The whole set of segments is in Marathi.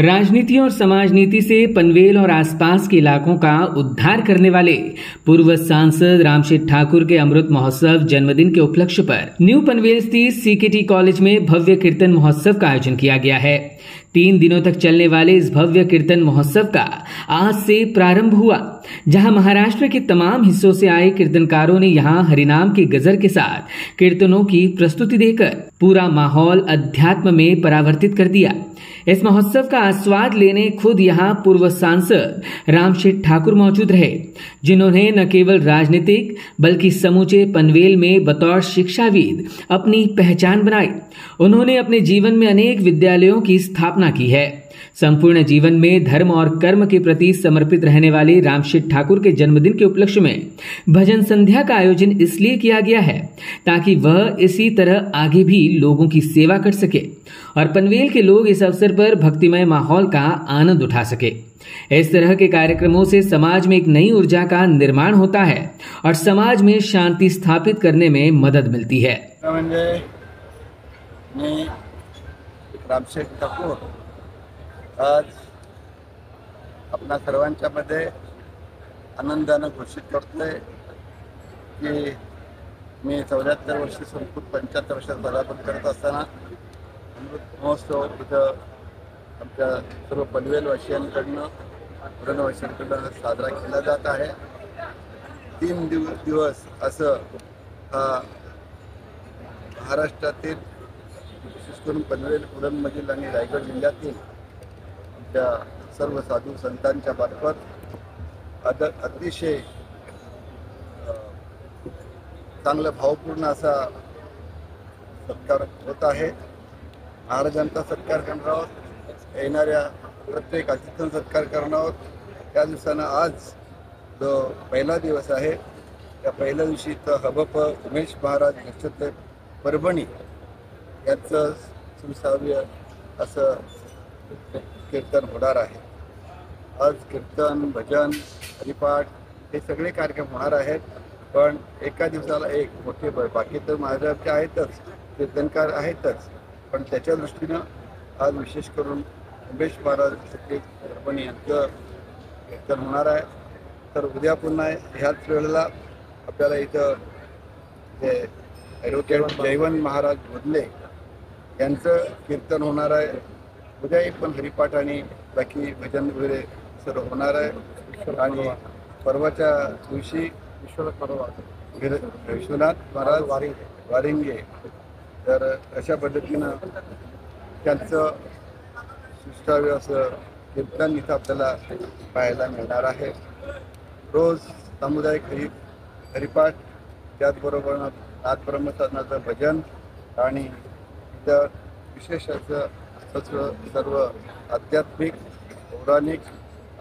राजनीति और समाज नीति से पनवेल और आसपास के इलाकों का उद्धार करने वाले पूर्व सांसद रामशेठ ठाकुर के अमृत महोत्सव जन्मदिन के उपलक्ष्य पर न्यू पनवेल स्थित सीकेटी कॉलेज में भव्य कीर्तन महोत्सव का आयोजन किया गया है। 3 दिनों तक चलने वाले इस भव्य कीर्तन महोत्सव का आज से प्रारंभ हुआ, जहां महाराष्ट्र के तमाम हिस्सों से आए कीर्तनकारों ने यहां हरिनाम के गजल के साथ कीर्तनों की प्रस्तुति देकर पूरा माहौल अध्यात्म में परावर्तित कर दिया। इस महोत्सव का आस्वाद लेने खुद यहां पूर्व सांसद रामशेठ ठाकुर मौजूद रहे, जिन्होंने न केवल राजनीतिक बल्कि समूचे पनवेल में बतौर शिक्षाविद अपनी पहचान बनाई। उन्होंने अपने जीवन में अनेक विद्यालयों की स्थापना की है। संपूर्ण जीवन में धर्म और कर्म के प्रति समर्पित रहने वाले रामशेठ ठाकुर के जन्मदिन के उपलक्ष्य में भजन संध्या का आयोजन इसलिए किया गया है ताकि वह इसी तरह आगे भी लोगों की सेवा कर सके और पनवेल के लोग इस अवसर पर भक्तिमय माहौल का आनंद उठा सके। इस तरह के कार्यक्रमों से समाज में एक नई ऊर्जा का निर्माण होता है और समाज में शांति स्थापित करने में मदद मिलती है। रामशेठ ठाकूर आज आपल्या सर्वांच्या मध्ये आनंदानं घोषित करतोय की मी 74 वर्ष संपूर्ण 75 वर्षात पदार्पण करत असताना अमृत महोत्सव इथं आमच्या सर्व पनवेलवासियांकडनं पुरणवासियांकडनं साजरा केला जात आहे। 3 दिवस असं महाराष्ट्रातील विशेष करून पनवेल पुरणमधील आणि रायगड जिल्ह्यातील आमच्या सर्व साधू संतांच्या मार्फत अतिशय चांगलं भावपूर्ण असा सत्कार होत आहे। महाराजांचा सत्कार करणार आहोत, येणाऱ्या प्रत्येक अतिथींचा सत्कार करणार आहोत। त्या दिवसानं आज जो पहिला दिवस आहे, त्या पहिल्या दिवशी हबप उमेश महाराज नक्षत्र परभणी यांचं सुसाव्य असं कीर्तन होणार आहे। आज कीर्तन, भजन, हरिपाठ हे सगळे कार्यक्रम होणार आहेत, पण एका दिवसाला एक मोठे बाकी तर महाराजांचे आहेतच, कीर्तनकार आहेतच, पण त्याच्या दृष्टीनं आज विशेष करून उमेश महाराज परभणी यांचं कीर्तन होणार आहे। तर उद्या पुन्हा ह्याच वेळेला आपल्याला इथं ते ॲडव्होकेट जयवंत महाराज बोधले यांचं कीर्तन होणार आहे। उद्याही पण हरिपाठ आणि बाकी भजन वगैरे सर्व होणार आहे। आणि परवाच्या दिवशी विश्वनाथ महाराज वारिंगे, तर अशा पद्धतीनं त्यांचं सुष्ठाव्य असं कीर्तन इथं आपल्याला पाहायला मिळणार आहे। रोज सामुदायिक हरिपाठ, त्याचबरोबर नाथ ब्रह्मसाधनाचं भजन आणि इतर विशेष असं सर्व आध्यात्मिक, पौराणिक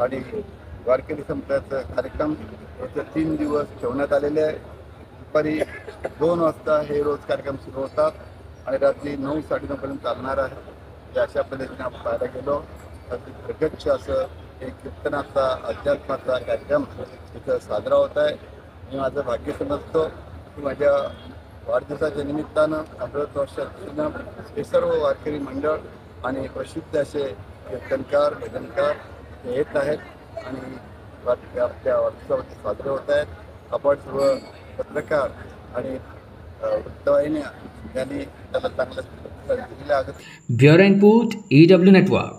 आणि वारकरी संप्रदायाचा कार्यक्रम 3 दिवस ठेवण्यात आलेले आहे। दुपारी 2 वाजता हे रोज कार्यक्रम सुरू होतात आणि रात्री 9, 9:30 पर्यंत चालणार आहे। अशा पद्धतीने आपण पाहायला गेलो तर प्रगच्छ असं एक कीर्तनाचा, अध्यात्माचा कार्यक्रम इथं साजरा होत आहे। मी माझं भाग्य समजतो की माझ्या वाढदिवसाच्या निमित्तानं अमृत वर्षानं हे सर्व वारकरी मंडळ आणि प्रसिद्ध असे कीर्तनकार, भजनकार येत आहेत आणि आपल्या वाढदिवसामध्ये साजरे होत आहेत। आपण सर्व पत्रकार आणि वृत्तवाहिन्या यांनी त्याला चांगलं दिलेलं आहे। Bureau report EW network.